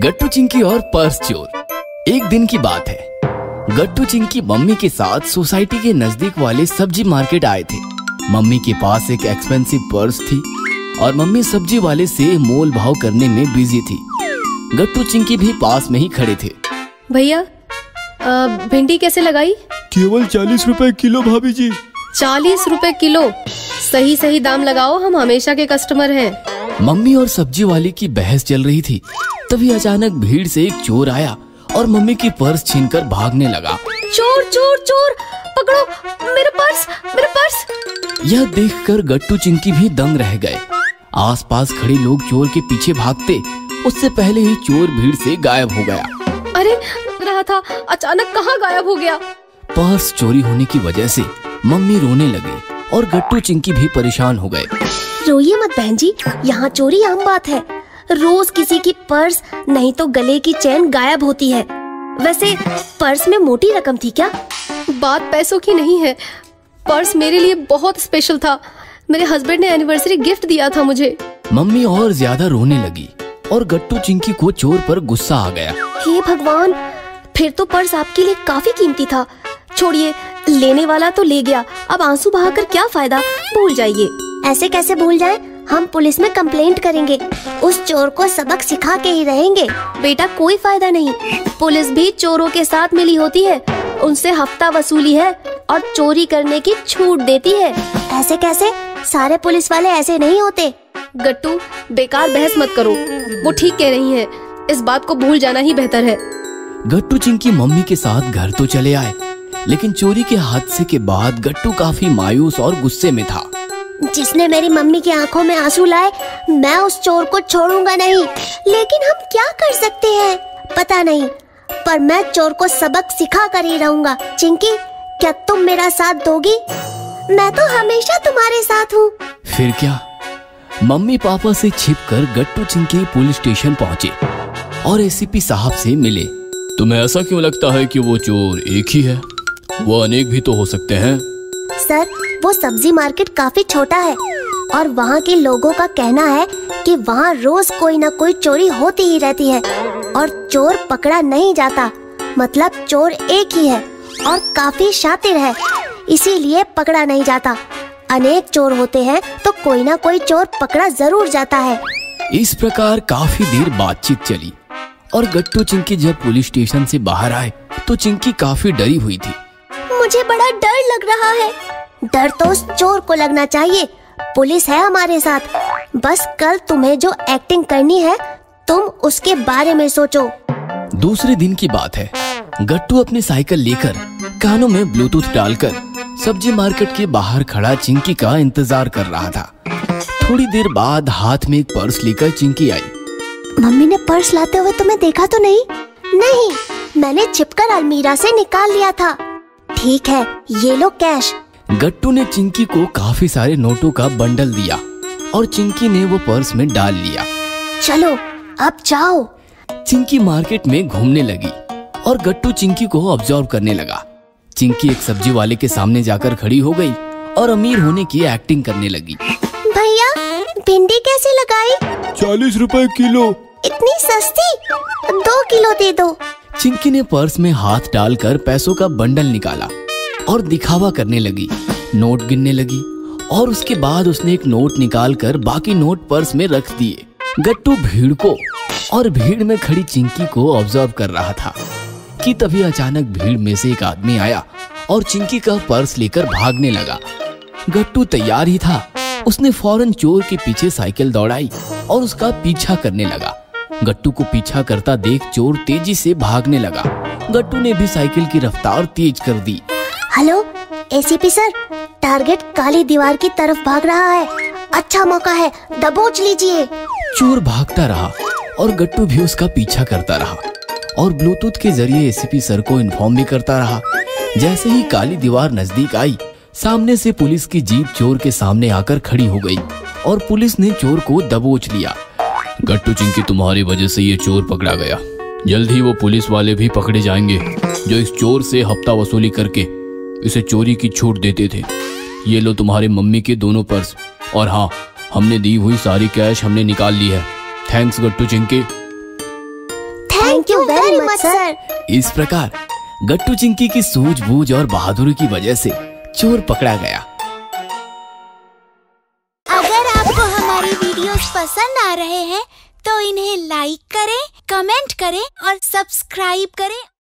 गट्टू चिंकी और पर्स चोर। एक दिन की बात है, गट्टू चिंकी मम्मी के साथ सोसाइटी के नजदीक वाले सब्जी मार्केट आए थे। मम्मी के पास एक एक्सपेंसिव पर्स थी और मम्मी सब्जी वाले से मोल भाव करने में बिजी थी। गट्टू चिंकी भी पास में ही खड़े थे। भैया भिंडी कैसे लगाई? केवल 40 रुपए किलो भाभी जी। 40 रुपए किलो? सही सही दाम लगाओ, हम हमेशा के कस्टमर हैं। मम्मी और सब्जी वाले की बहस चल रही थी, तभी अचानक भीड़ से एक चोर आया और मम्मी की पर्स छीनकर भागने लगा। चोर चोर चोर, पकड़ो मेरा पर्स, मेरा पर्स। यह देखकर गट्टू चिंकी भी दंग रह गए। आसपास खड़े लोग चोर के पीछे भागते, उससे पहले ही चोर भीड़ से गायब हो गया। अरे रहा था, अचानक कहाँ गायब हो गया? पर्स चोरी होने की वजह से मम्मी रोने लगी और गट्टू चिंकी भी परेशान हो गए। रोइए मत बहन जी, यहाँ चोरी आम बात है। रोज किसी की पर्स नहीं तो गले की चेन गायब होती है। वैसे पर्स में मोटी रकम थी क्या? बात पैसों की नहीं है, पर्स मेरे लिए बहुत स्पेशल था। मेरे हस्बैंड ने एनिवर्सरी गिफ्ट दिया था मुझे। मम्मी और ज्यादा रोने लगी और गट्टू चिंकी को चोर पर गुस्सा आ गया। हे भगवान, फिर तो पर्स आपके लिए काफी कीमती था। छोड़िए, लेने वाला तो ले गया, अब आंसू बहाकर क्या फायदा, भूल जाइए। ऐसे कैसे भूल जाए? हम पुलिस में कंप्लेंट करेंगे, उस चोर को सबक सिखा के ही रहेंगे। बेटा कोई फायदा नहीं, पुलिस भी चोरों के साथ मिली होती है, उनसे हफ्ता वसूली है और चोरी करने की छूट देती है। ऐसे कैसे? सारे पुलिस वाले ऐसे नहीं होते। गट्टू बेकार बहस मत करो, वो ठीक कह रही है, इस बात को भूल जाना ही बेहतर है। गट्टू चिंकी मम्मी के साथ घर तो चले आए, लेकिन चोरी के हादसे के बाद गट्टू काफी मायूस और गुस्से में था। जिसने मेरी मम्मी की आंखों में आंसू लाए, मैं उस चोर को छोड़ूंगा नहीं। लेकिन हम क्या कर सकते हैं पता नहीं, पर मैं चोर को सबक सिखा कर ही रहूंगा। चिंकी, क्या तुम मेरा साथ दोगी? मैं तो हमेशा तुम्हारे साथ हूँ। फिर क्या, मम्मी पापा से छिपकर गट्टू चिंकी पुलिस स्टेशन पहुँचे और एसीपी साहब से मिले। तुम्हें ऐसा क्यों लगता है कि वो चोर एक ही है? वो अनेक भी तो हो सकते हैं। सर, वो सब्जी मार्केट काफी छोटा है और वहाँ के लोगों का कहना है कि वहाँ रोज कोई न कोई चोरी होती ही रहती है और चोर पकड़ा नहीं जाता। मतलब चोर एक ही है और काफी शातिर है, इसीलिए पकड़ा नहीं जाता। अनेक चोर होते हैं तो कोई ना कोई चोर पकड़ा जरूर जाता है। इस प्रकार काफी देर बातचीत चली और गट्टू चिंकी जब पुलिस स्टेशन से बाहर आए तो चिंकी काफी डरी हुई थी। मुझे बड़ा डर लग रहा है। डर तो उस चोर को लगना चाहिए, पुलिस है हमारे साथ। बस कल तुम्हें जो एक्टिंग करनी है तुम उसके बारे में सोचो। दूसरे दिन की बात है, गट्टू अपनी साइकिल लेकर कानों में ब्लूटूथ डालकर सब्जी मार्केट के बाहर खड़ा चिंकी का इंतजार कर रहा था। थोड़ी देर बाद हाथ में एक पर्स लेकर चिंकी आई। मम्मी ने पर्स लाते हुए तुम्हें देखा तो नहीं? नहीं, मैंने छिपकर अलमीरा से निकाल लिया था। ठीक है, ये लो कैश। गट्टू ने चिंकी को काफी सारे नोटों का बंडल दिया और चिंकी ने वो पर्स में डाल लिया। चलो अब जाओ। चिंकी मार्केट में घूमने लगी और गट्टू चिंकी को ऑब्जर्व करने लगा। चिंकी एक सब्जी वाले के सामने जाकर खड़ी हो गई और अमीर होने की एक्टिंग करने लगी। भैया, भिंडी कैसे लगाई? 40 रुपए किलो। इतनी सस्ती? 2 किलो दे दो। चिंकी ने पर्स में हाथ डालकर पैसों का बंडल निकाला और दिखावा करने लगी, नोट गिनने लगी और उसके बाद उसने एक नोट निकालकर बाकी नोट पर्स में रख दिए। गट्टू भीड़ को और भीड़ में खड़ी चिंकी को ऑब्जर्व कर रहा था कि तभी अचानक भीड़ में से एक आदमी आया और चिंकी का पर्स लेकर भागने लगा। गट्टू तैयार ही था, उसने फौरन चोर के पीछे साइकिल दौड़ाई और उसका पीछा करने लगा। गट्टू को पीछा करता देख चोर तेजी से भागने लगा। गट्टू ने भी साइकिल की रफ्तार तेज कर दी। हेलो एसीपी सर, टारगेट काली दीवार की तरफ भाग रहा है, अच्छा मौका है, दबोच लीजिए। चोर भागता रहा और गट्टू भी उसका पीछा करता रहा और ब्लूटूथ के जरिए एसीपी सर को इन्फॉर्म भी करता रहा। जैसे ही काली दीवार नजदीक आई, सामने से पुलिस की जीप चोर के सामने आकर खड़ी हो गई और पुलिस ने चोर को दबोच लिया। गट्टू चिंकी, तुम्हारी वजह से ये चोर पकड़ा गया। जल्द ही वो पुलिस वाले भी पकड़े जाएंगे जो इस चोर से हफ्ता वसूली करके इसे चोरी की छूट देते थे। ये लो तुम्हारे मम्मी के दोनों पर्स, और हाँ, हमने दी हुई सारी कैश हमने निकाल ली है। Thanks Gattu Chinki. Thank you very much sir. इस प्रकार गट्टू चिंकी की सूझबूझ और बहादुरी की वजह से चोर पकड़ा गया। अगर आपको हमारी वीडियोस पसंद आ रहे हैं तो इन्हें लाइक करें, कमेंट करें और सब्सक्राइब करें।